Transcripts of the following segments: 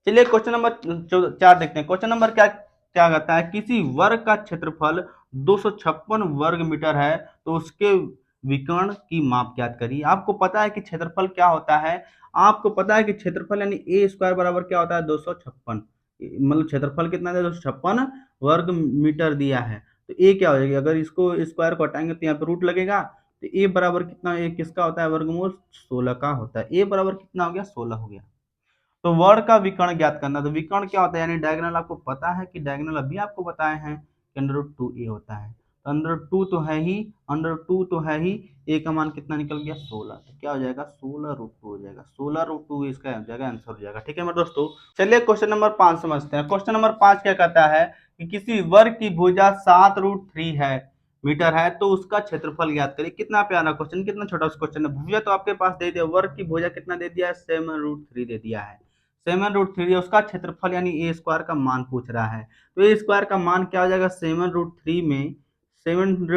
चलिए question number 4 देखते हैं। क्वेश्चन नंबर क्या क्या कहता है, किसी वर्ग का क्षेत्रफल 256 वर्ग मीटर है तो उसके विकर्ण की माप ज्ञात करिए। आपको पता है कि क्षेत्रफल क्या होता है, आपको पता है कि क्षेत्रफल यानी ए स्क्वायर बराबर क्या होता है 256, मतलब क्षेत्रफल कितना है 256 वर्ग मीटर दिया है। तो ए क्या हो जाएगा, अगर इसको स्क्वायर को हटाएंगे तो यहाँ पे रूट लगेगा, तो ए बराबर कितना, ए किसका होता है वर्गमूल 16 का होता है। ए बराबर कितना हो गया 16 हो गया। तो वर्ग का विकर्ण ज्ञात करना, तो विकर्ण क्या होता है यानी डायगोनल, आपको पता है कि डायगोनल अभी आपको बताए हैं कि अंडर रूट 2 ए होता है, तो अंडर 2 तो है ही, अंडर 2 तो है ही, ए का मान कितना निकल गया 16, तो क्या हो जाएगा 16 रूट 2 हो जाएगा, 16 रूट 2 इसका हो जाएगा आंसर हो जाएगा। ठीक है मेरे दोस्तों, चलिए क्वेश्चन नंबर 5 समझते हैं। क्वेश्चन नंबर 5 क्या कहता है कि किसी वर्ग की भुजा 7 रूट 3 है मीटर है तो उसका क्षेत्रफल ज्ञात करिए। कितना प्यारा क्वेश्चन, कितना छोटा क्वेश्चन है। भुजा तो आपके पास दे दिया, वर्ग की भुजा कितना दे दिया है 7 रूट 3 दे दिया है, 7 रूट 3, उसका क्षेत्रफल यानी ए स्क्वायर का मान पूछ रहा है। तो ए स्क्वायर का मान क्या हो जाएगा 7 रूट 3 में, 7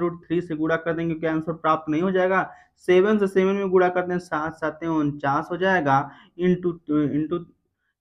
रूट 3 से गुणा कर देंगे, क्या आंसर प्राप्त नहीं हो जाएगा। 7 से 7 में गुणा करते हैं 7 7 49 हो जाएगा, इंटू इंटू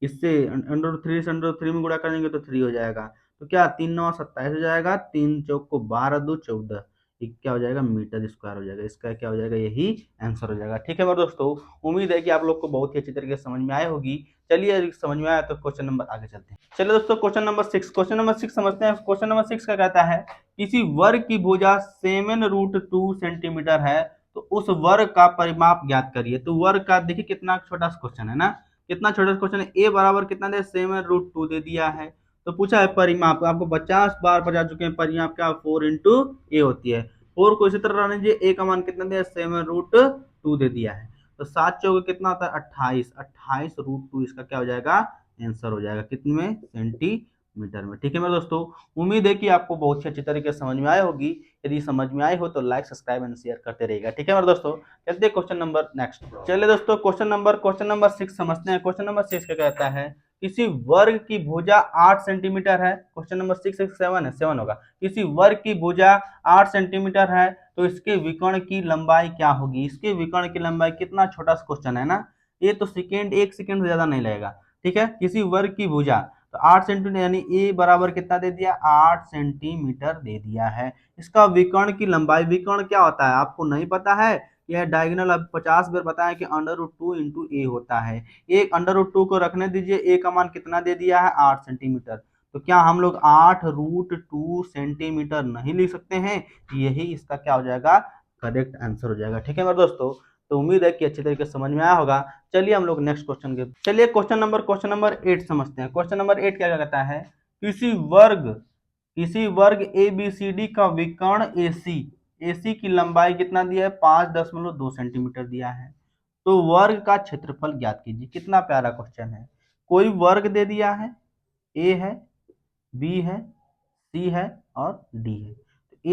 इससे अंडर रूट 3 से अंडर रूट 3 में गुणा करेंगे तो 3 हो जाएगा। तो क्या 3 9 27 हो जाएगा, 3 चौक को 12 2 14, क्या हो जाएगा मीटर स्क्वायर हो जाएगा। इसका क्या हो जाएगा, यही आंसर हो जाएगा। ठीक है मेरे दोस्तों, उम्मीद है कि आप लोग को बहुत ही अच्छी तरीके से समझ में आए होगी। चलिए यदि समझ में आया तो क्वेश्चन नंबर आगे चलते हैं। चलिए दोस्तों क्वेश्चन नंबर 6, क्वेश्चन नंबर 6 समझते हैं। क्वेश्चन नंबर 6 का कहता है किसी वर्ग की भुजा 7 रूट 2 सेंटीमीटर है तो उस वर्ग का परिमाप ज्ञात करिए। तो वर्ग का देखिए कितना छोटा क्वेश्चन है ना, कितना छोटा क्वेश्चन है। ए बराबर कितना दे 7 रूट 2 दे दिया है, तो पूछा है परिमाप, आपको 50 बार बता चुके हैं, परिमाप क्या 4 इंटू ए होती है। 4 को इसी तरह रहने दीजिए, ए का मान कितना दिया 7 रूट 2 दे दिया है, तो 7 चौके कितना होता है 28, 28 रूट 2 इसका क्या हो जाएगा आंसर हो जाएगा, कितने में सेंटीमीटर में। ठीक है मेरे दोस्तों, उम्मीद है कि आपको बहुत ही अच्छी तरीके से समझ में आई होगी। यदि समझ में आई हो तो लाइक सब्सक्राइब एंड शेयर करते रहिएगा। ठीक है मेरे दोस्तों, चलते हैं क्वेश्चन नंबर नेक्स्ट। चलिए दोस्तों क्वेश्चन नंबर 6 समझते हैं। क्वेश्चन नंबर 6 क्या कहता है किसी वर्ग की भुजा 8 सेंटीमीटर है। क्वेश्चन नंबर 6 7 है, 7 होगा। किसी वर्ग की भुजा 8 सेंटीमीटर है तो इसके विकर्ण की लंबाई क्या होगी। इसके विकर्ण की लंबाई, कितना छोटा क्वेश्चन है ना, ये तो सेकेंड 1 सेकेंड से ज्यादा नहीं लगेगा। ठीक है, किसी वर्ग की भुजा तो 8 सेंटीमीटर यानी ए बराबर कितना दे दिया 8 सेंटीमीटर दे दिया है। इसका विकर्ण की लंबाई, विकर्ण क्या होता है आपको नहीं पता है, यह डायगोनल अब 50 बार बताया कि अंडर रूट 2 इंटू ए होता है। एक अंडर रूट 2 को रखने दीजिए, ए का मान कितना दे दिया है 8 सेंटीमीटर, तो क्या हम लोग 8 रूट 2 सेंटीमीटर नहीं लिख सकते हैं, यही इसका क्या हो जाएगा करेक्ट आंसर हो जाएगा। ठीक है मेरे दोस्तों, तो उम्मीद है कि अच्छी तरीके से समझ में आया होगा। चलिए हम लोग नेक्स्ट क्वेश्चन के, चलिए क्वेश्चन नंबर 8 समझते हैं। क्वेश्चन नंबर 8 क्या कहता है किसी वर्ग ए बी सी डी का विकर्ण एसी की लंबाई कितना दिया है 5.2 सेंटीमीटर दिया है, तो वर्ग का क्षेत्रफल ज्ञात कीजिए। कितना प्यारा क्वेश्चन है, कोई वर्ग दे दिया है, ए है, बी है, सी है और डी है। तो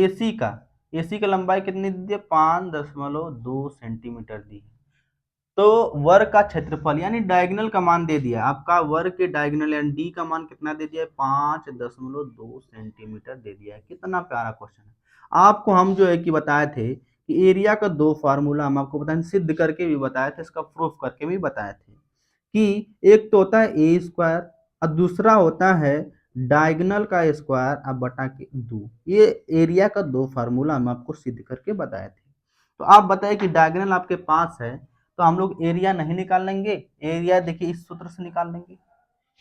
एसी का लंबाई कितनी दी है 5.2 सेंटीमीटर दी है। तो वर्ग का क्षेत्रफल यानी डायगोनल का मान दे दिया, आपका वर्ग के डायगोनल यानी डी का मान कितना दे दिया है 5.2 सेंटीमीटर दे दिया है। कितना प्यारा क्वेश्चन है। आपको हम जो है कि बताए थे कि एरिया का दो फार्मूला हम आपको बताए, सिद्ध करके भी बताए थे, इसका प्रूफ करके भी बताए थे कि एक तो होता है ए स्क्वायर और दूसरा होता है डायगोनल का स्क्वायर अब बटा के 2। ये एरिया का दो फार्मूला हम आपको सिद्ध करके बताए थे। तो आप बताइए कि डायगोनल आपके पास है तो हम लोग एरिया नहीं निकाल लेंगे, एरिया देखिए इस सूत्र से निकाल लेंगे।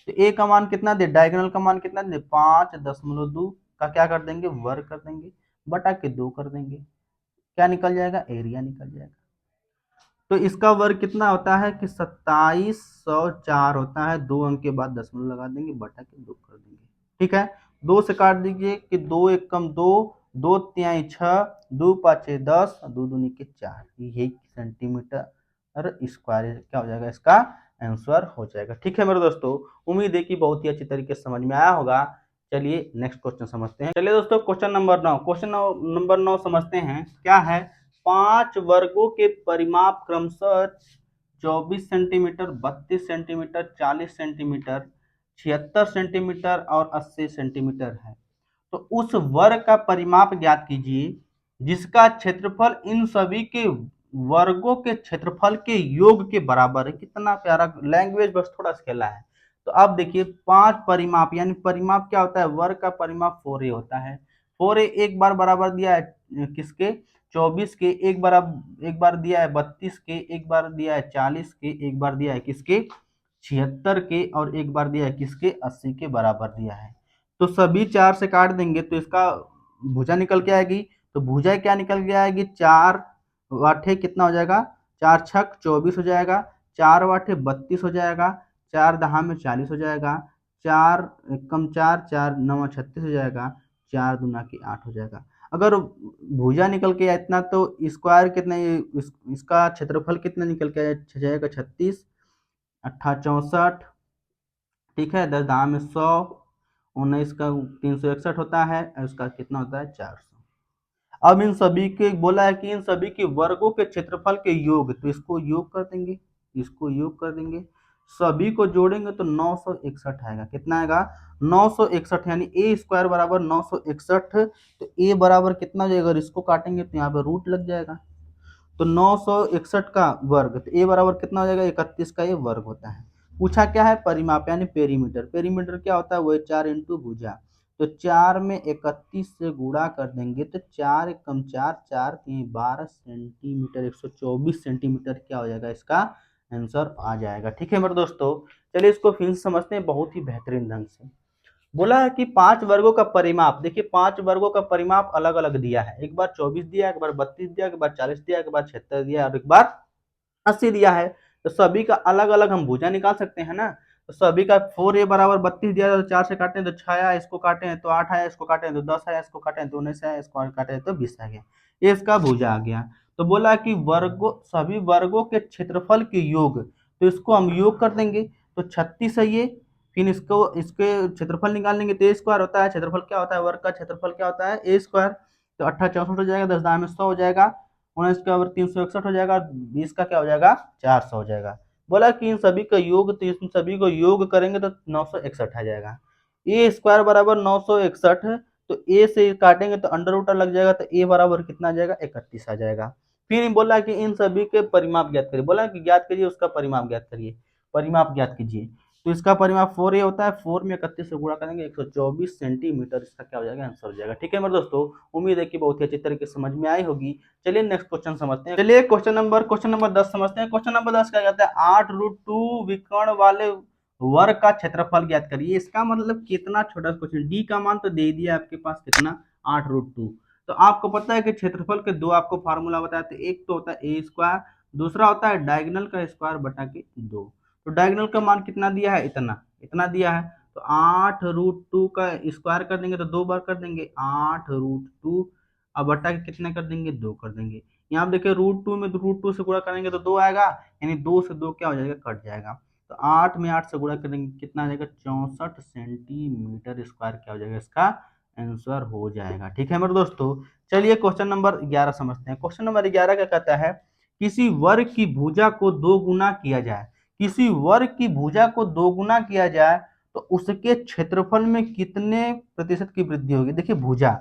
तो ए का मान कितना दे, डायगोनल का मान कितना दे 5.2 का क्या कर देंगे वर्ग कर देंगे, बटा के 2 कर देंगे, क्या निकल जाएगा एरिया निकल जाएगा। तो इसका वर्ग कितना होता है कि 2704 होता है, 2 अंक के बाद दशमलव लगा देंगे, बटा के 2 कर देंगे। ठीक है, 2 से काट दीजिए कि 2 एक कम 2, 2 तिहाई 6, 2 पाँचे 10, 2 दूनी के 4, यही सेंटीमीटर स्क्वायर क्या हो जाएगा इसका आंसर हो जाएगा। ठीक है मेरे दोस्तों, उम्मीद है कि बहुत ही अच्छी तरीके से समझ में आया होगा। चलिए नेक्स्ट क्वेश्चन समझते हैं। चलिए दोस्तों क्वेश्चन नंबर 9, क्वेश्चन नंबर 9 समझते हैं। क्या है 5 वर्गों के परिमाप क्रमशः 24 सेंटीमीटर, 32 सेंटीमीटर, 40 सेंटीमीटर, 76 सेंटीमीटर और 80 सेंटीमीटर है, तो उस वर्ग का परिमाप ज्ञात कीजिए जिसका क्षेत्रफल इन सभी के वर्गों के क्षेत्रफल के योग के बराबर है। कितना प्यारा लैंग्वेज, बस थोड़ा सा खेला है। तो अब देखिए 5 परिमाप, यानी परिमाप क्या होता है, वर्ग का परिमाप 4a होता है। 4a एक बार बराबर दिया है किसके, 24 के, एक बार दिया है 32 के, एक बार दिया है 40 के, एक बार दिया है किसके 76 के, और एक बार दिया है किसके 80 के बराबर दिया है। तो सभी 4 से काट देंगे तो इसका भुजा निकल के आएगी। तो भुजा क्या निकल के आएगी, 4 वाठे कितना हो जाएगा, 4 छक 24 हो जाएगा, 4 वाठे 32 हो जाएगा, 4 दहा में 40 हो जाएगा, 4 कम 4, 4 9 36 हो जाएगा, 4 दूना की 8 हो जाएगा। अगर भुजा निकल के आया इतना तो स्क्वायर कितना, इसका क्षेत्रफल कितना निकल के जाएगा 36, 8 64, ठीक है, 10 दहा में 100, 19 का 361 होता है, और इसका कितना होता है 400। अब इन सभी के बोला है कि इन सभी के वर्गों के क्षेत्रफल के योग, तो इसको योग कर देंगे, इसको योग कर देंगे, सभी को जोड़ेंगे तो 961 आएगा। कितना आएगा 961, यानी ए स्क्वायर बराबर 961। तो ए बराबर कितना हो जाएगा, अगर इसको काटेंगे तो यहाँ पे रूट लग जाएगा। तो 961 का वर्ग, तो ए बराबर कितना हो जाएगा 31 का ये वर्ग होता है। पूछा क्या है, परिमाप यानी पेरीमीटर। पेरीमीटर क्या होता है, वो 4 इंटू भुजा। तो 4 में 31 से गुणा कर देंगे तो 4 एकम 4, 4 3 12 सेंटीमीटर, 124 सेंटीमीटर क्या हो जाएगा, इसका आंसर आ जाएगा। ठीक है मेरे दोस्तों, चलिए इसको फिर से समझते हैं बहुत ही बेहतरीन ढंग से। बोला है कि 5 वर्गों का परिमाप, देखिए 5 वर्गों का परिमाप अलग अलग दिया है। एक बार 24 दिया, एक बार 32 दिया, एक बार 40 दिया, एक बार 76 दिया, और एक बार 80 दिया है। तो सभी का अलग अलग हम भुजा निकाल सकते हैं ना। तो सभी का 4a बराबर 32 दिया तो 4 से काटे तो 6 आया, इसको काटे तो 8 आया, इसको काटे तो 10 आया, इसको काटे तो 19 आया, इसको काटे तो 20 आ गया। ये इसका भुजा आ गया। तो बोला कि वर्गों, सभी वर्गों के क्षेत्रफल के योग, तो इसको हम योग कर देंगे। तो 36 है ये, फिर इसको इसके क्षेत्रफल निकाल लेंगे तो ए स्क्वायर होता है। क्षेत्रफल क्या होता है, वर्ग का क्षेत्रफल क्या होता है, ए स्क्वायर। तो 8 64 हो जाएगा, 10 दाएं में 100 हो जाएगा, 19 का 361 हो जाएगा, 20 का क्या हो जाएगा 400 हो जाएगा। बोला कि इन सभी का योग, तो इन सभी को योग करेंगे तो 961 आ जाएगा। ए स्क्वायर बराबर 961, तो ए से काटेंगे तो अंडर रूट लग जाएगा, तो ए बराबर कितना आ जाएगा 31 आ जाएगा। फिर बोला कि इन सभी के परिमाप ज्ञात करिए, बोला कि ज्ञात करिए उसका परिमाप ज्ञात करिए, परिमाप ज्ञात कीजिए। तो इसका परिमाप 4a होता है, 4 में 31 से गुणा करेंगे 124 सेंटीमीटर, इसका क्या हो जाएगा आंसर हो जाएगा। ठीक है मेरे दोस्तों, उम्मीद है कि बहुत ही अच्छी तरीके से समझ में आई होगी। चलिए नेक्स्ट क्वेश्चन समझते हैं। चलिए क्वेश्चन नंबर 10 समझते हैं। क्वेश्चन नंबर 10 क्या कहता है, 8√2 विकर्ण वाले वर्ग का क्षेत्रफल ज्ञात करिए। इसका मतलब कितना छोटा क्वेश्चन, डी का मान तो दे दिया आपके पास कितना 8√2। तो आपको पता है कि क्षेत्रफल के दो आपको फार्मूला बताया थे, एक तो होता है ए स्क्वायर, दूसरा होता है डायगोनल का स्क्वायर बटा के 2। तो डायगोनल का मान कितना दिया है, इतना इतना दिया है। तो 8√2 का स्क्वायर कर देंगे तो 2 बार कर देंगे 8√2, अब बटा के कितना कर देंगे 2 कर देंगे। यहाँ पे देखिए √2 में √2 से गुणा करेंगे तो 2 आएगा, यानी 2 से 2 क्या हो जाएगा कट जाएगा। तो 8 में 8 से गुणा करेंगे कितना आ जाएगा 64 सेंटीमीटर स्क्वायर क्या हो जाएगा, इसका आंसर हो जाएगा। ठीक है मेरे दोस्तों, चलिए क्वेश्चन नंबर 11 समझते हैं। क्वेश्चन नंबर 11 क्या कहता है, किसी वर्ग की भुजा को 2 गुना किया जाए, किसी वर्ग की भुजा को 2 गुना किया जाए तो उसके क्षेत्रफल में कितने प्रतिशत की वृद्धि होगी। देखिए भुजा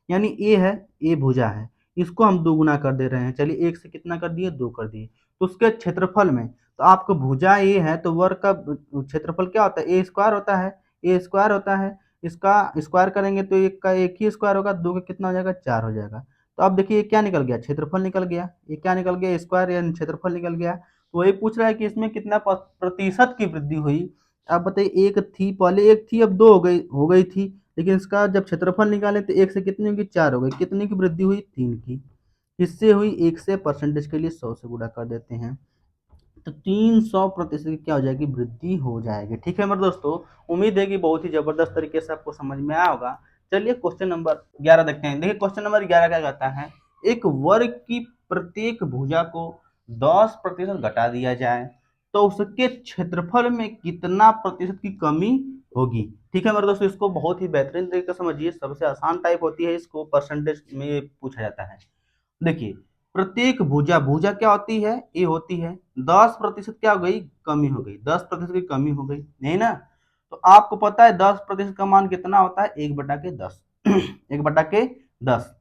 यानी ए है, ए भुजा है, इसको हम 2 गुना कर दे रहे हैं। चलिए 1 से कितना कर दिए 2 कर दिए, तो उसके क्षेत्रफल में, तो आपको भुजा ए है तो वर्ग का क्षेत्रफल क्या होता है, ए स्क्वायर होता है, ए स्क्वायर होता है। इसका स्क्वायर करेंगे तो एक का एक ही स्क्वायर होगा, 2 का कितना हो जाएगा 4 हो जाएगा। तो अब देखिए ये क्या निकल गया, क्षेत्रफल निकल गया, ये क्या निकल गया स्क्वायर यानी क्षेत्रफल निकल गया। तो वही पूछ रहा है कि इसमें कितना प्रतिशत की वृद्धि हुई। आप बताइए, एक थी पहले, एक थी अब 2 हो गई थी, लेकिन इसका जब क्षेत्रफल निकाले तो 1 से कितनी होगी 4 हो गई, कितनी की वृद्धि हुई 3 की। इससे हुई 1 से परसेंटेज के लिए 100 से गुणा कर देते हैं, तो 300% की क्या हो जाएगी वृद्धि हो जाएगी। ठीक है मेरे दोस्तों, उम्मीद है कि बहुत ही जबरदस्त तरीके से आपको समझ में आया होगा। चलिए क्वेश्चन नंबर 11 देखते हैं। देखिए क्वेश्चन नंबर 11 क्या कहता है, एक वर्ग की प्रत्येक भुजा को 10% घटा दिया जाए तो उसके क्षेत्रफल में कितना प्रतिशत की कमी होगी। ठीक है मेरे दोस्तों, इसको बहुत ही बेहतरीन तरीके से समझिए, सबसे आसान टाइप होती है, इसको परसेंटेज में पूछा जाता है। देखिए प्रत्येक भुजा, भुजा क्या होती है, ये होती है 10% क्या हो गई कमी हो गई, 10% की कमी हो गई, नहीं ना। तो आपको पता है 10% का मान कितना होता है 1/10 1/10।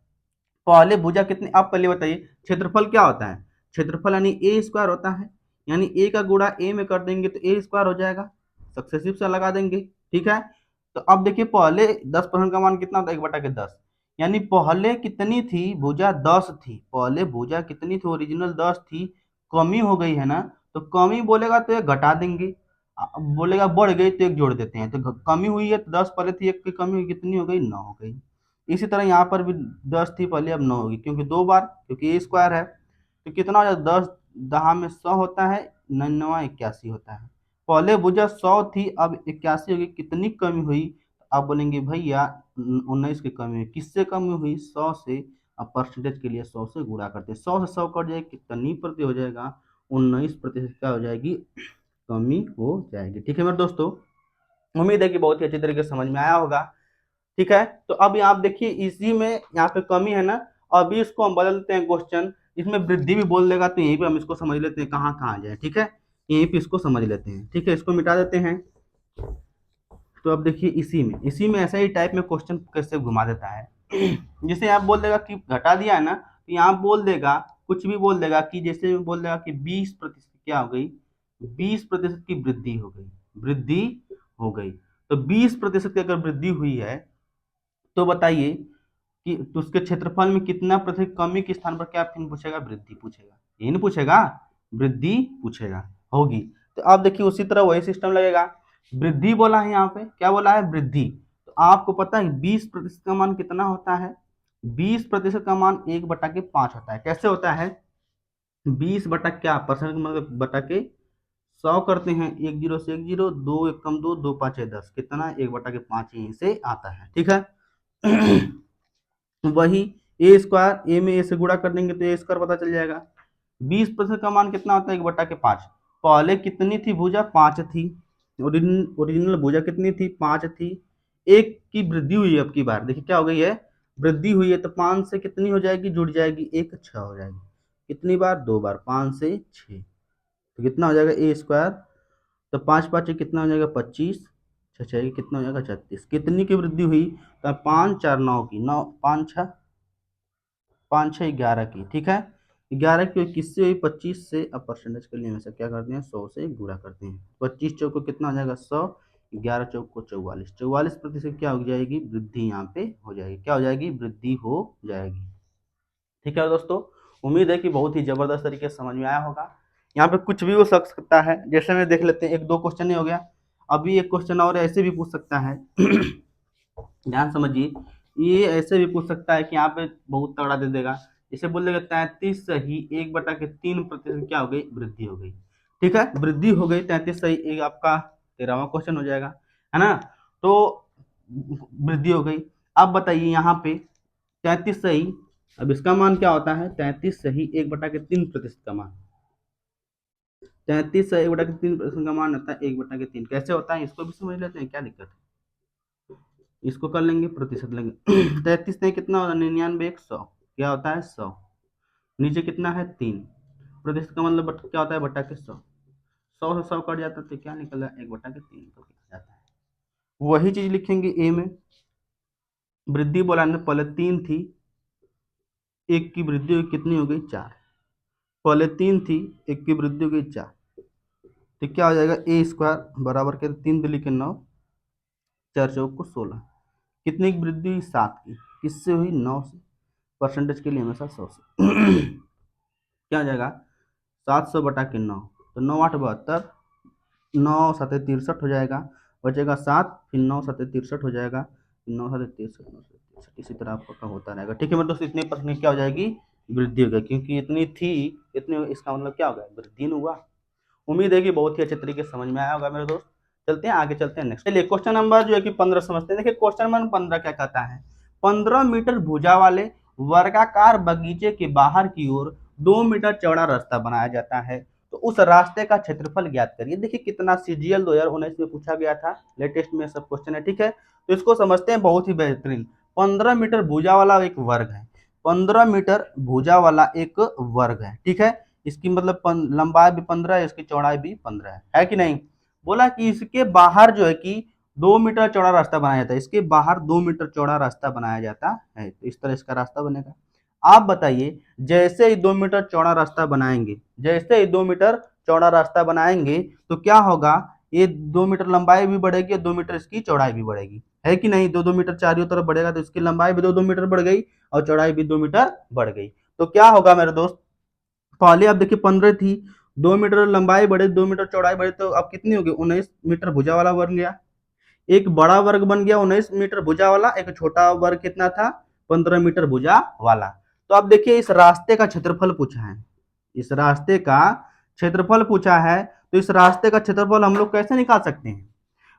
पहले भुजा कितनी, आप पहले बताइए क्षेत्रफल क्या होता है, क्षेत्रफल यानी ए स्क्वायर होता है, यानी ए का गुणा ए में कर देंगे तो ए स्क्वायर हो जाएगा, सक्सेसिव से लगा देंगे। ठीक है, तो अब देखिए पहले 10% का मान कितना होता है, 1/10, यानी पहले कितनी थी भुजा, 10 थी, पहले भुजा कितनी थी, ओरिजिनल 10 थी, कमी हो गई है ना, तो कमी बोलेगा तो एक घटा देंगे, बोलेगा बढ़ गई तो एक जोड़ देते हैं, तो कमी हुई है तो 10 पहले थी, एक की कमी हुई, कितनी हो गई, 9 हो गई। इसी तरह यहाँ पर भी 10 थी पहले, अब 9 होगी, क्योंकि 2 बार, क्योंकि ए स्क्वायर है, तो कितना हो जाता है, 10 दहा में 100 होता है, 9 81 होता है। पहले भुजा 100 थी, अब 81 होगी, कितनी कमी हुई, आप बोलेंगे भैया 19 की कमी हुई, किससे कमी हुई, 100 से। अब परसेंटेज के लिए 100 से गुणा करते हैं, 100 से 100 कट जाएगी, कितनी प्रति हो जाएगा, 19% क्या हो जाएगी, कमी हो जाएगी। ठीक है मेरे दोस्तों, उम्मीद है कि बहुत ही अच्छी तरीके से समझ में आया होगा। ठीक है, तो अब आप देखिए इसी में यहाँ पे कमी है ना, अभी इसको हम बदल देते हैं क्वेश्चन, इसमें वृद्धि भी बोल देगा, तो यहीं पे हम इसको समझ लेते हैं कहाँ कहाँ जाए। ठीक है, यहीं पे इसको समझ लेते हैं। ठीक है, इसको मिटा देते हैं। तो अब देखिए इसी में ऐसा ही टाइप में क्वेश्चन कैसे घुमा देता है जैसे आप बोल देगा कि घटा दिया है ना, तो यहाँ बोल देगा, कुछ भी बोल देगा कि जैसे बोल देगा कि 20% क्या हो गई, 20% की वृद्धि हो गई, वृद्धि हो गई। तो 20% की अगर वृद्धि हुई है तो बताइए कि तो उसके क्षेत्रफल में कितना प्रतिशत कमी के स्थान पर क्या फिर पूछेगा, वृद्धि पूछेगा, यही नहीं पूछेगा, वृद्धि पूछेगा, होगी। तो अब देखिए उसी तरह वही सिस्टम लगेगा, वृद्धि बोला है, यहाँ पे क्या बोला है, वृद्धि। तो आपको पता है 20% का मान कितना होता है, 20% का मान 1/5 होता है। कैसे होता है, 20 बटा क्या परसेंट मतलब बटा के 100 करते हैं, 1 0 से 1 0, 2 1 कम 2, 2 5 है 10, कितना 1/5 यहीं से आता है। ठीक है वही ए स्क्वायर, ए में ए से गुणा कर देंगे तो ए स्क्वायर पता चल जाएगा। 20% का मान कितना होता है, 1/5। पहले कितनी थी भुजा, 5 थी, ओरिजिनल भुजा कितनी थी, 5 थी, एक की वृद्धि हुई है, अब की बार देखिए क्या हो गई है, वृद्धि हुई है, तो 5 से कितनी हो जाएगी, जुड़ जाएगी, 1 6 हो जाएगी, कितनी बार, 2 बार, 5 से 6, तो कितना हो जाएगा ए स्क्वायर, तो 5 5 कितना हो जाएगा, 25, 6 6 कितना हो जाएगा, 36, कितनी की वृद्धि हुई, तो 5 4 9 की, 9 5 6 5 6 11 की। ठीक है, 11 की किससे हुई, 25 से। अब परसेंटेज के लिए हमेशा क्या करते हैं, 100 से गुणा करते हैं, 25 चौक को कितना हो जाएगा, 100, 11 चौक को 44, 44% क्या हो जाएगी, वृद्धि यहाँ पे हो जाएगी, क्या हो जाएगी, वृद्धि हो जाएगी। ठीक है दोस्तों, उम्मीद है कि बहुत ही जबरदस्त तरीके से समझ में आया होगा। यहाँ पे कुछ भी हो सकता है, जैसे में देख लेते हैं, 1 2 क्वेश्चन ही हो गया, अभी एक क्वेश्चन और ऐसे भी पूछ सकता है ध्यान समझिए, ये ऐसे भी पूछ सकता है कि यहाँ पे बहुत तगड़ा दे देगा, जैसे बोल देगा 33 सही 1/3% क्या हो गई, वृद्धि हो गई। ठीक है, वृद्धि हो गई, 33 सही एक, आपका 13वां क्वेश्चन हो जाएगा, है ना। तो वृद्धि हो गई, अब बताइए यहाँ पे 33 सही, अब इसका मान क्या होता है, 33 सही 1/3% का मान, 33 सही 1/3% का मान होता है 1/3, कैसे होता है इसको भी समझ लेते हैं, क्या दिक्कत है, इसको कर लेंगे, प्रतिशत लेंगे 33 से कितना होता है, 99 1 100, क्या होता है 100, नीचे कितना है 3, प्रतिशत का मतलब क्या होता है, बटा के 100, 100 से 100 कट जाता है तो क्या निकला, 1/3 तो कितना जाता है। वही चीज लिखेंगे ए में, वृद्धि बोला ने पहले 3 थी, एक की वृद्धि हुई, कितनी हो गई 4, पहले 3 थी, एक की वृद्धि हो गई 4, तो क्या हो जाएगा, ए स्क्वायर बराबर के 3 दिल्ली के 9, 4 चौक को 16, कितनी की वृद्धि हुई, 7 की, किससे हुई, 9 से। परसेंटेज के लिए हमेशा 100 से क्या हो जाएगा, 700/9, तो 9 8 72, 9 7 63 हो जाएगा, बचेगा 7, फिर 9 7 63 हो जाएगा, 9 7 63, 9 7 63, इसी तरह आपका होता रहेगा। ठीक है मेरे दोस्त, इतने परसेंट क्या हो जाएगी, वृद्धि हो गई, क्योंकि इतनी थी, इतने, इसका मतलब क्या हो गया, वृद्धि हुआ। उम्मीद है कि बहुत ही अच्छे तरीके से समझ में आया होगा मेरे दोस्त। चलते हैं आगे, चलते हैं नेक्स्ट, चलिए क्वेश्चन नंबर जो है कि 15 समझते हैं। देखिए क्वेश्चन नंबर 15 क्या कहता है, 15 मीटर भुजा वाले वर्गाकार बगीचे के बाहर की ओर 2 मीटर चौड़ा रास्ता बनाया जाता है, तो उस रास्ते का क्षेत्रफल ज्ञात करिए। देखिए कितना सीजीएल 2019 में पूछा गया था, लेटेस्ट में सब क्वेश्चन है। ठीक है, तो इसको समझते हैं, बहुत ही बेहतरीन। 15 मीटर भुजा वाला एक वर्ग है, 15 मीटर भुजा वाला एक वर्ग है। ठीक है, इसकी मतलब लंबाई भी 15 है, इसकी चौड़ाई भी 15 है कि नहीं। बोला कि इसके बाहर जो है कि 2 मीटर चौड़ा रास्ता बनाया जाता है, इसके बाहर 2 मीटर चौड़ा रास्ता बनाया जाता है, तो इस तरह इसका रास्ता बनेगा। आप बताइए, जैसे ही 2 मीटर चौड़ा रास्ता बनाएंगे, जैसे ही 2 मीटर चौड़ा रास्ता बनाएंगे तो क्या होगा, ये 2 मीटर लंबाई भी बढ़ेगी और 2 मीटर इसकी चौड़ाई भी बढ़ेगी, है कि नहीं। 2 2 मीटर चारों तरफ बढ़ेगा तो इसकी लंबाई भी 2 2 मीटर बढ़ गई और चौड़ाई भी 2 मीटर बढ़ गई। तो क्या होगा मेरे दोस्त, पहले आप देखिए 15 थी, 2 मीटर लंबाई बढ़े, 2 मीटर चौड़ाई बढ़े, तो अब कितनी होगी, 19 मीटर भुजा वाला बन गया। एक बड़ा वर्ग बन गया 19 मीटर भुजा वाला, एक छोटा वर्ग कितना था, 15 मीटर भुजा वाला। तो अब देखिए इस रास्ते का क्षेत्रफल पूछा है, इस रास्ते का क्षेत्रफल पूछा है, तो इस रास्ते का क्षेत्रफल हम लोग कैसे निकाल सकते हैं।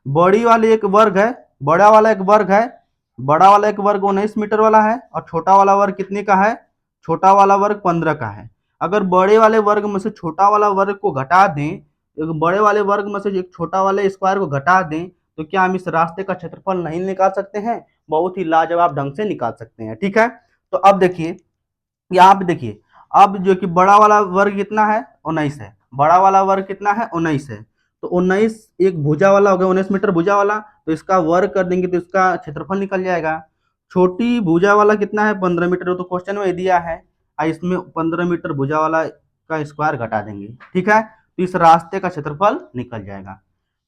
बड़ी वाली एक वर्ग है, बड़ा वाला एक वर्ग है, बड़ा वाला एक वर्ग 19 मीटर वाला है और छोटा वाला वर्ग कितने का है, छोटा वाला वर्ग 15 का है। अगर बड़े वाले वर्ग में से छोटा वाला वर्ग को घटा दें, एक बड़े वाले वर्ग में से एक छोटा वाले स्क्वायर को घटा दें, तो क्या हम इस रास्ते का क्षेत्रफल नहीं निकाल सकते हैं, बहुत ही लाजवाब ढंग से निकाल सकते हैं। ठीक है, तो अब देखिए यहाँ पे देखिए, अब जो कि बड़ा वाला वर्ग कितना है, 19 है, बड़ा वाला वर्ग कितना है, 19 है। तो 19 एक भुजा वाला हो गया, 19 मीटर भुजा वाला, तो इसका वर्ग कर देंगे तो इसका क्षेत्रफल निकल जाएगा। छोटी भुजा वाला कितना है, 15 मीटर, तो क्वेश्चन में दिया है, इसमें 15 मीटर भुजा वाला का स्क्वायर घटा देंगे। ठीक है, तो इस रास्ते का क्षेत्रफल निकल जाएगा।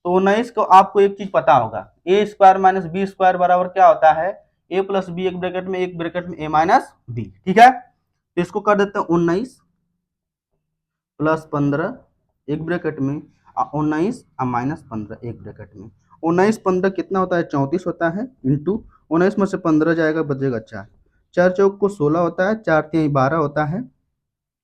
तो 19 को आपको एक चीज पता होगा, ए स्क्वायर माइनस बी स्क्वायर बराबर क्या होता है, ए प्लस बी, एक ब्रैकेट में, एक ब्रैकेट में ए माइनस बी। ठीक है, तो इसको कर देते हैं 19 प्लस 15 एक ब्रैकेट में, 19 माइनस 15 एक ब्रैकेट में। 19 15 कितना होता है, 34 होता है, इंटू 19 में से 15 जाएगा, बचेगा 4, 4 चौक को 16 होता है, 4 3 12 होता है,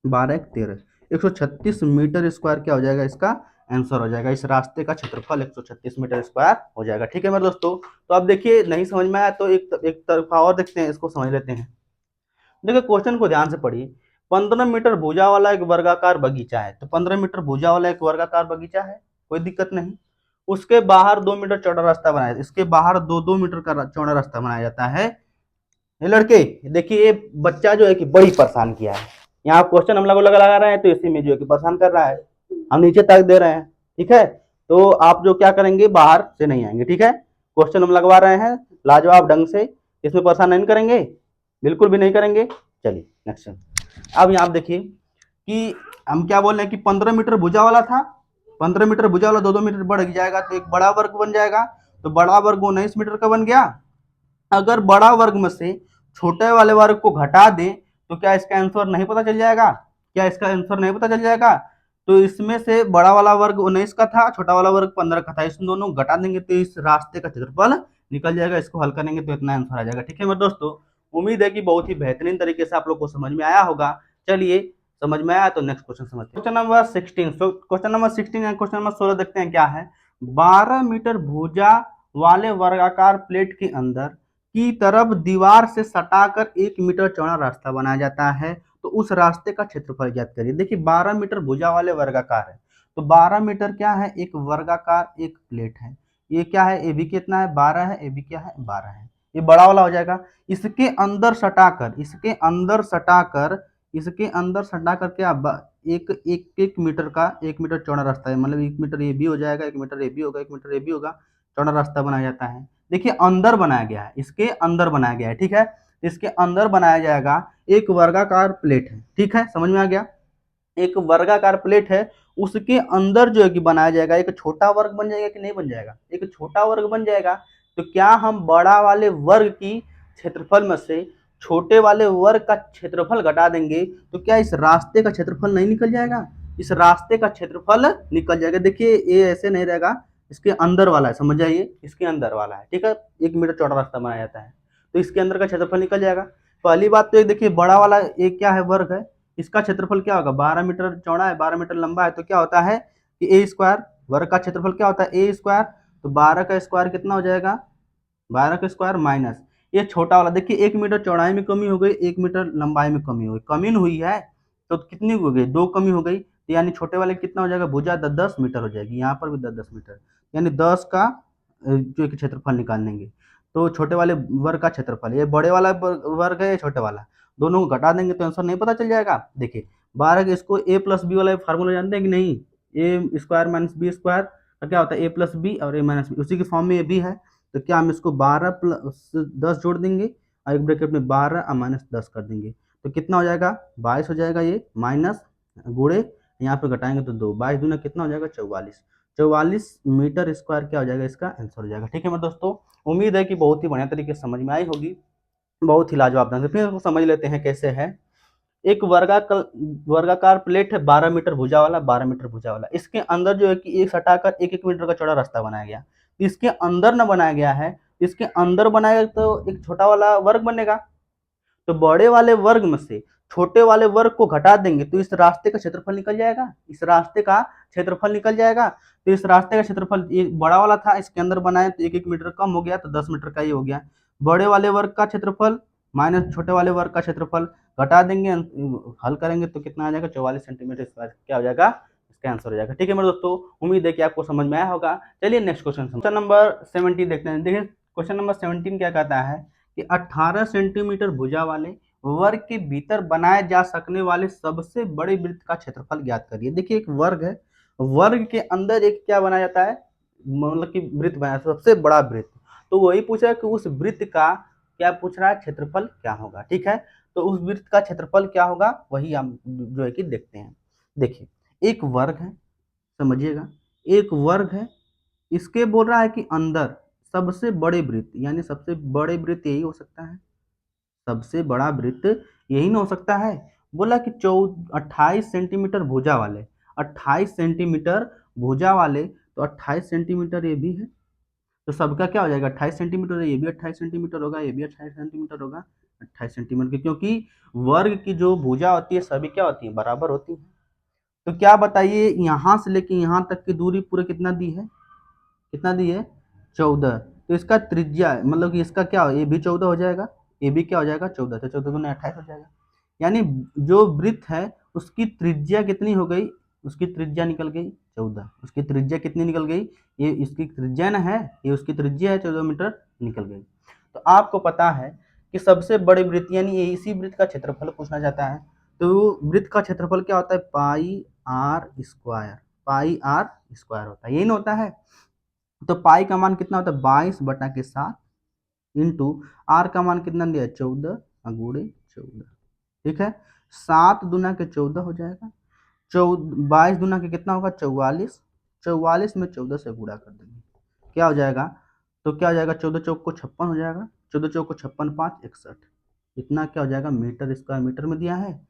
12 1 13, 136 मीटर स्क्वायर क्या हो जाएगा, इसका आंसर हो जाएगा। इस रास्ते का क्षेत्रफल 136 मीटर स्क्वायर हो जाएगा। ठीक है मेरे दोस्तों, तो अब देखिए नहीं समझ में आया तो एक तरफा और देखते हैं, इसको समझ लेते हैं। देखिए क्वेश्चन को ध्यान से पढ़िए, 15 मीटर भुजा वाला एक वर्गाकार बगीचा है, तो 15 मीटर भुजा वाला एक वर्गाकार बगीचा है, कोई दिक्कत नहीं। उसके बाहर 2 मीटर चौड़ा रास्ता बनाया, इसके बाहर 2 2 मीटर का चौड़ा रास्ता बनाया जाता है। ये लड़के देखिए, ये बच्चा जो है कि बड़ी परेशान किया है, यहाँ क्वेश्चन हम लोग लगा रहे हैं तो इसी में जो है कि परेशान कर रहा है, हम नीचे तक दे रहे हैं। ठीक है, तो आप जो क्या करेंगे, बाहर से नहीं आएंगे। ठीक है, क्वेश्चन हम लगवा रहे हैं लाजवाब ढंग से, इसमें परेशान नहीं करेंगे, बिल्कुल भी नहीं करेंगे। चलिए नेक्स्ट। अब यहाँ देखिए कि हम क्या बोल रहे हैं कि 15 मीटर भुजा वाला था, 15 मीटर भुजा वाला 2 2 मीटर बढ़ जाएगा तो एक बड़ा वर्ग बन जाएगा, तो बड़ा वर्ग 19 मीटर का बन गया। अगर बड़ा वर्ग में से छोटे वाले वर्ग को घटा दें तो क्या इसका आंसर नहीं पता चल जाएगा, क्या इसका आंसर नहीं पता चल जाएगा। तो इसमें से बड़ा वाला वर्ग 19 का था, छोटा वाला वर्ग 15 का था, इसमें दोनों घटा देंगे तो इस रास्ते का क्षेत्रफल निकल जाएगा। इसको हल करेंगे तो इतना आंसर आ जाएगा। ठीक है मेरे दोस्तों, उम्मीद है कि बहुत ही बेहतरीन तरीके से आप लोग को समझ में आया होगा। चलिए समझ में आया तो नेक्स्ट क्वेश्चन समझते हैं। Question number 16, question number 16 and question number 16 देखते हैं क्या है। 12 मीटर भुजा वाले वर्गाकार प्लेट के अंदर की तरफ दीवार से सटाकर 1 मीटर चौड़ा रास्ता बनाया जाता है, तो उस रास्ते का क्षेत्रफल ज्ञात करिए। देखिए 12 मीटर भुजा वाले वर्गाकार है, तो 12 मीटर क्या है, एक वर्गाकार एक प्लेट है। ये क्या है, ए बी कितना है, 12 है, ए बी क्या है, 12 है, ये बड़ा वाला हो जाएगा। इसके अंदर सटाकर, इसके अंदर सटाकर, इसके अंदर सटाकर क्या, एक एक एक मीटर का, 1 मीटर चौड़ा रास्ता है, मतलब 1 मीटर ये भी हो जाएगा, 1 मीटर ये भी होगा, 1 मीटर ये भी होगा, चौड़ा रास्ता बनाया जाता है। देखिए अंदर बनाया गया है, इसके अंदर बनाया गया है। ठीक है, इसके अंदर बनाया जाएगा, एक वर्गाकार प्लेट है। ठीक है, समझ में आ गया, एक वर्गाकार प्लेट है, उसके अंदर जो है कि बनाया जाएगा, एक छोटा वर्ग बन जाएगा कि नहीं बन जाएगा, एक छोटा वर्ग बन जाएगा। तो क्या हम बड़ा वाले वर्ग की क्षेत्रफल में से छोटे वाले वर्ग का क्षेत्रफल घटा देंगे तो क्या इस रास्ते का क्षेत्रफल नहीं निकल जाएगा, इस रास्ते का क्षेत्रफल निकल जाएगा। देखिए ये ऐसे नहीं रहेगा, इसके अंदर वाला है, समझ जाइए, इसके अंदर वाला है। ठीक है, 1 मीटर चौड़ा रास्ता बनाया जाता है तो इसके अंदर का क्षेत्रफल निकल जाएगा। पहली बात तो ये देखिए, बड़ा वाला एक क्या है, वर्ग है, इसका क्षेत्रफल क्या होगा, 12 मीटर चौड़ा है, 12 मीटर लंबा है, तो क्या होता है कि ए स्क्वायर, वर्ग का क्षेत्रफल क्या होता है, ए स्क्वायर, तो 12 का स्क्वायर कितना हो जाएगा, 12 का स्क्वायर माइनस ये छोटा वाला। देखिए 1 मीटर चौड़ाई में कमी हो गई, 1 मीटर लंबाई में कमी हो गई, कमी हुई है तो कितनी हो गई, 2 कमी हो गई, तो यानी छोटे वाले कितना हो जाएगा, भुजा 10 मीटर हो जाएगी, यहाँ पर भी 10 10 मीटर, यानी 10 का जो क्षेत्रफल निकाल लेंगे। तो छोटे वाले वर्ग का क्षेत्रफल, ये बड़े वाला वर्ग है, ये छोटे वाला, दोनों को घटा देंगे तो आंसर नहीं पता चल जाएगा। देखिए 12 इसको ए प्लस बी वाला फार्मूला जानते हैं कि नहीं, ए स्क्वायर माइनस बी स्क्वायर का क्या होता है, ए प्लस बी और ए माइनस बी, उसी के फॉर्म में ये भी है। तो क्या हम इसको 12 प्लस 10 जोड़ देंगे और एक ब्रैकेट में 12 और माइनस 10 कर देंगे, तो कितना हो जाएगा 22 हो जाएगा, ये माइनस गुणे यहाँ पे घटाएंगे तो 2, 22 दूना कितना हो जाएगा 44, 44 मीटर स्क्वायर क्या हो जाएगा, इसका आंसर हो जाएगा। ठीक है मेरे दोस्तों, उम्मीद है कि बहुत ही बढ़िया तरीके से समझ में आई होगी, बहुत ही लाजवाब ढंग से। फिर इसको समझ लेते हैं कैसे है। एक वर्गाकार प्लेट है 12 मीटर भुजा वाला, 12 मीटर भुजा वाला, इसके अंदर जो है कि एक सटाकर 1-1 मीटर का चौड़ा रास्ता बनाया गया। इसके अंदर न बनाया गया है, इसके अंदर बनाया तो एक छोटा वाला वर्ग बनेगा, तो बड़े वाले वर्ग में से छोटे वाले वर्ग को घटा देंगे तो इस रास्ते का क्षेत्रफल निकल जाएगा, इस रास्ते का क्षेत्रफल निकल जाएगा। तो इस रास्ते का क्षेत्रफल ये बड़ा वाला था, इसके अंदर बनाए तो 1-1 मीटर कम हो गया, तो 10 मीटर का ये हो गया। बड़े वाले वर्ग का क्षेत्रफल माइनस छोटे वाले वर्ग का क्षेत्रफल घटा देंगे, हल करेंगे तो कितना आ जाएगा 44 सेंटीमीटर स्क्वायर क्या हो जाएगा, इसका आंसर हो जाएगा। ठीक है मेरे दोस्तों, उम्मीद है कि आपको समझ में आया होगा। चलिए नेक्स्ट क्वेश्चन नंबर 17 देखते हैं। देखिए क्वेश्चन नंबर 17 क्या कहता है कि 18 सेंटीमीटर भुजा वाले वर्ग के भीतर बनाए जा सकने वाले सबसे बड़े वृत्त का क्षेत्रफल ज्ञात करिए। देखिए एक वर्ग है, वर्ग के अंदर एक क्या बनाया जाता है, मतलब कि वृत्त बनाया, सबसे बड़ा वृत्त। तो वही पूछा है कि उस वृत्त का क्या पूछ रहा है, क्षेत्रफल क्या होगा। ठीक है, तो उस वृत्त का क्षेत्रफल क्या होगा वही हम जो है कि देखते हैं। देखिए एक वर्ग है, समझिएगा एक वर्ग है, इसके बोल रहा है कि अंदर सबसे बड़े वृत्त, यानी सबसे बड़े वृत्त यही हो सकता है, सबसे बड़ा वृत्त यही ना हो सकता है। बोला कि 28 सेंटीमीटर भुजा वाले, 28 सेंटीमीटर भुजा वाले, तो 28 सेंटीमीटर ये भी है, तो सबका क्या हो जाएगा 28 सेंटीमीटर, ये भी 28 सेंटीमीटर होगा, ये भी 28 सेंटीमीटर होगा, 28 सेंटीमीटर, क्योंकि वर्ग की जो भुजा होती है सभी क्या होती है, बराबर होती है। तो क्या बताइए यहाँ से लेके यहाँ तक की दूरी पूरे कितना दी है, कितना दी है 14, तो इसका त्रिज्या मतलब कि इसका क्या हो, ये भी 14 हो जाएगा, ये भी क्या हो जाएगा 14, तो 14 दूनी 28 हो जाएगा। यानी जो वृत्त है उसकी त्रिज्या कितनी हो गई, उसकी त्रिज्या निकल गई 14, उसकी त्रिज्या कितनी निकल गई, ये इसकी त्रिज्या ना है, ये उसकी त्रिज्या है 14 मीटर निकल गई। तो आपको पता है कि सबसे बड़े वृत्त यानी इसी वृत्त का क्षेत्रफल पूछना जाता है। तो वृत्त का क्षेत्रफल क्या होता है, pi r square, pi r square होता है, यही ना होता है। तो पाई का मान कितना होता है 22/7 इंटू आर का मान कितना दिया 14 गुणे 14। ठीक है, 7 दूना के 14 हो जाएगा, 22 दूना के कितना होगा 44, 44 में 14 से गुणा कर देंगे क्या हो जाएगा, तो क्या हो जाएगा 14 चौक को 56 हो जाएगा, 14 चौक को 56 5 61, इतना क्या हो जाएगा मीटर स्क्वायर, मीटर में दिया है,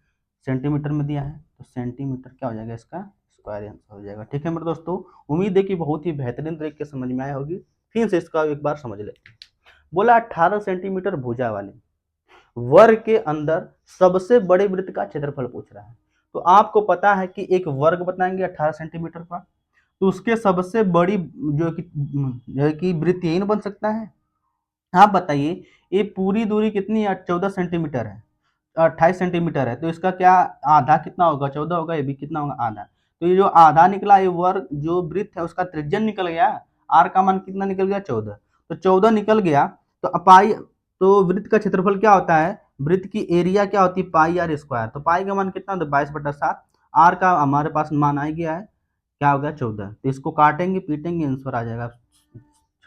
सेंटीमीटर में दिया है, तो सेंटीमीटर क्या हो जाएगा इसका स्क्वायर आंसर हो जाएगा। ठीक है मेरे दोस्तों, उम्मीद है कि बहुत ही बेहतरीन तरीके से समझ में आया होगी। फिर से इसका एक बार समझ लेते हैं। बोला 18 सेंटीमीटर भुजा वाले वर्ग के अंदर सबसे बड़े वृत्त का क्षेत्रफल पूछ रहा है। तो आपको पता है कि एक वर्ग बताएंगे 18 सेंटीमीटर का, तो उसके सबसे बड़ी जो कि वृत्त यही ना बन सकता है। आप बताइए ये पूरी दूरी कितनी है 14 सेंटीमीटर है, 28 सेंटीमीटर है, तो इसका क्या आधा कितना होगा 14 होगा, ये भी कितना होगा आधा, तो ये जो आधा निकला ये वर्ग जो वृत्त है उसका त्रिज्या निकल गया, आर का मान कितना निकल गया 14, तो 14 निकल गया, तो पाई, तो वृत्त का क्षेत्रफल क्या होता है, वृत्त की एरिया क्या होती है पाई आर स्क्वायर, तो पाई का मान कितना होता है 22/7, आर का हमारे पास मान आ गया है क्या हो गया 14, तो इसको काटेंगे पीटेंगे आंसर आ जाएगा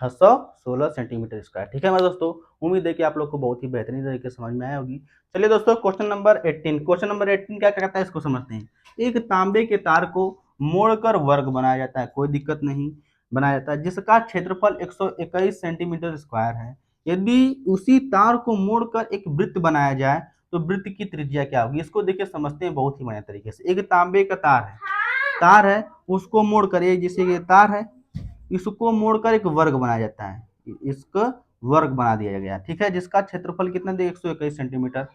616 सेंटीमीटर स्क्वायर। ठीक है मेरे दोस्तों, उम्मीद है कि आप लोग को बहुत ही बेहतरीन तरीके से समझ में आया होगी। चलिए दोस्तों क्वेश्चन नंबर 18, क्वेश्चन नंबर 18 क्या कहता है इसको समझते हैं। एक तांबे के तार को मोड़कर वर्ग बनाया जाता है, कोई दिक्कत नहीं, बनाया जाता है जिसका क्षेत्रफल 121 सेंटीमीटर स्क्वायर है। यदि उसी तार को मोड़कर एक वृत्त बनाया जाए तो वृत्त की त्रिज्या क्या होगी, इसको देखिए समझते हैं बहुत ही बढ़िया तरीके से। एक तांबे का तार है उसको मोड़कर, ये जैसे ये तार है इसको मोड़कर एक वर्ग बनाया जाता है, इसको वर्ग बना दिया गया, ठीक है, जिसका क्षेत्रफल कितना दिया 121 सेंटीमीटर।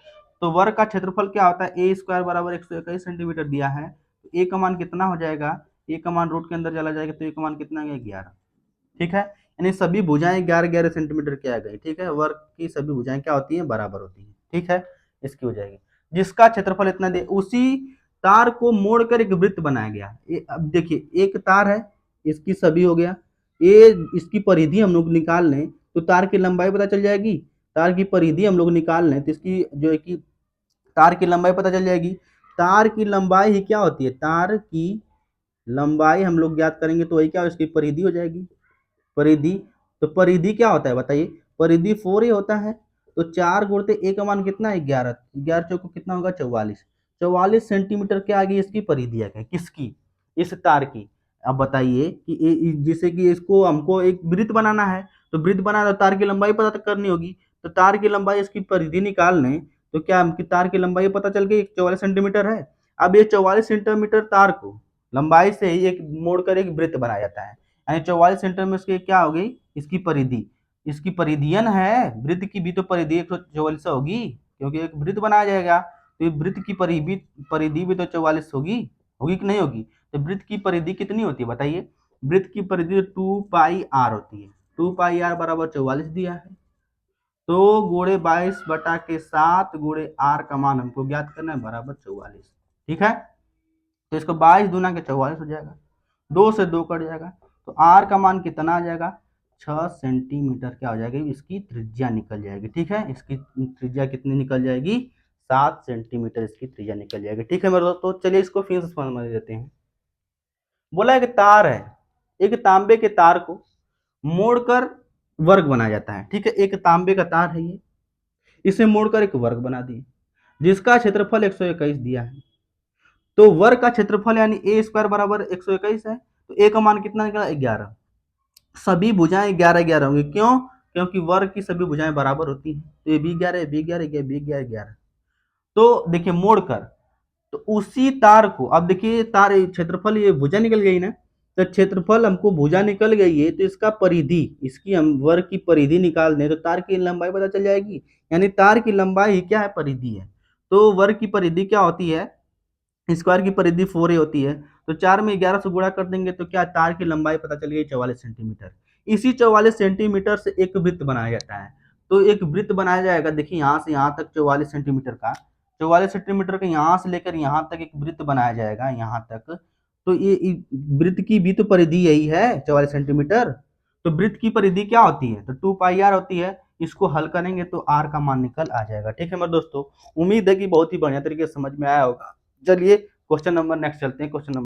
तो वर्ग का क्षेत्रफल क्या होता है ए स्क्वायर बराबर 121 सेंटीमीटर दिया है, तो ए का मान कितना हो जाएगा, ए का मान रूट के अंदर चला जाएगा तो ए का मान कितना गया 11। ठीक है, यानी सभी भुजाएं 11-11 सेंटीमीटर की आ गई। ठीक है, वर्ग की सभी भुजाएं क्या होती हैं बराबर होती हैं। ठीक है, इसकी हो जाएगी जिसका क्षेत्रफल इतना दे, उसी तार को मोड़कर एक वृत्त बनाया गया। अब देखिए एक तार है, इसकी सभी हो गया, ये इसकी परिधि हम लोग निकाल लें तो तार की लंबाई पता चल जाएगी, तार की परिधि हम लोग निकाल लें तो इसकी जो है कि तार की लंबाई पता चल जाएगी। तार की लंबाई ही क्या होती है, तार की लंबाई हम लोग ज्ञात करेंगे तो वही क्या इसकी परिधि हो जाएगी, परिधि। तो परिधि क्या होता है बताइए, परिधि 4 ही होता है। तो 4 गुणते ए का मान कितना है 11, 11 चौको कितना होगा 44, 44 सेंटीमीटर क्या आ गई इसकी परिधि आ गई, किसकी, इस तार की। अब बताइए कि जैसे कि इसको हमको एक वृत्त बनाना है, तो वृत्त बनाना तो तार की लंबाई पता करनी होगी, तो तार की लंबाई इसकी परिधि निकाल लें तो क्या हमकी तार की लंबाई पता चल गई 44 सेंटीमीटर है। अब ये 44 सेंटीमीटर तार को लंबाई से ही एक मोड़कर एक वृत्त बनाया जाता है, यानी 44 सेंटीमीटर इसकी क्या हो गई इसकी परिधि, इसकी परिधियन है, वृत्त की भी तो परिधि 144 होगी, क्योंकि एक वृत्त बनाया जाएगा, तो वृत्त की परिधि परिधि भी तो 44 होगी, होगी कि नहीं होगी। तो वृत्त की परिधि कितनी होती है बताइए, वृत्त की परिधि 2 पाई आर होती है, 2 पाई आर बराबर 44 दिया है, तो गुणे 22/7 गुणे आर का मान हमको ज्ञात करना है बराबर 44। ठीक है, तो इसको 22 दूना के 44 हो जाएगा, 2 से 2 कट जाएगा, तो आर का मान कितना आ जाएगा 6 सेंटीमीटर क्या हो जाएगी इसकी त्रिज्या निकल जाएगी। ठीक है, इसकी त्रिज्या कितनी निकल जाएगी 7 सेंटीमीटर इसकी त्रिज्या निकल जाएगी। ठीक है मेरे दोस्तों, चलिए इसको फिर से समझ लेते हैं। बोला एक तार है, एक तांबे के तार को मोड़कर वर्ग बनाया जाता है। ठीक है, एक तांबे का तार है ये, इसे मोड़कर एक वर्ग बना दिए जिसका क्षेत्रफल 121 दिया है, तो वर्ग का क्षेत्रफल यानी ए स्क्वायर बराबर 121 है, तो ए का मान कितना निकला 11, सभी भुजाएं 11 11 होंगी, क्यों, क्योंकि वर्ग की सभी भुजाएं बराबर होती हैं, तो ये बी 11 बी 11 बी 11 11। तो देखिए मोड़कर, तो उसी तार को अब देखिए तार क्षेत्रफल ये भुजा निकल गई ना, तो क्षेत्रफल हमको भुजा निकल गई है, तो इसका परिधि इसकी हम वर्ग की परिधि निकाल दें तो तार की लंबाई पता चल जाएगी, यानी तार की लंबाई क्या है परिधि है, तो वर्ग की परिधि क्या होती है स्क्वायर की परिधि 4a होती है, तो 4 में 11 से गुणा कर देंगे तो क्या तार की लंबाई पता चल गई 44 सेंटीमीटर। इसी 44 सेंटीमीटर से एक वृत्त बनाया जाता है, तो एक वृत्त बनाया जाएगा, देखिए यहाँ से यहाँ तक 44 सेंटीमीटर का, 44 सेंटीमीटर का यहाँ से लेकर यहाँ तक एक वृत्त बनाया जाएगा यहाँ तक, तो ये वृत्त की भी तो परिधि यही है 44 सेंटीमीटर, तो वृत्त की परिधि क्या होती है तो 2 पाई आर होती है, इसको हल करेंगे तो आर का मान निकल आ जाएगा। ठीक है मेरे दोस्तों, उम्मीद है कि बहुत ही बढ़िया तरीके से समझ में आया होगा। चलिए क्वेश्चन नंबर नेक्स्ट चलते हैं, क्वेश्चन नंबर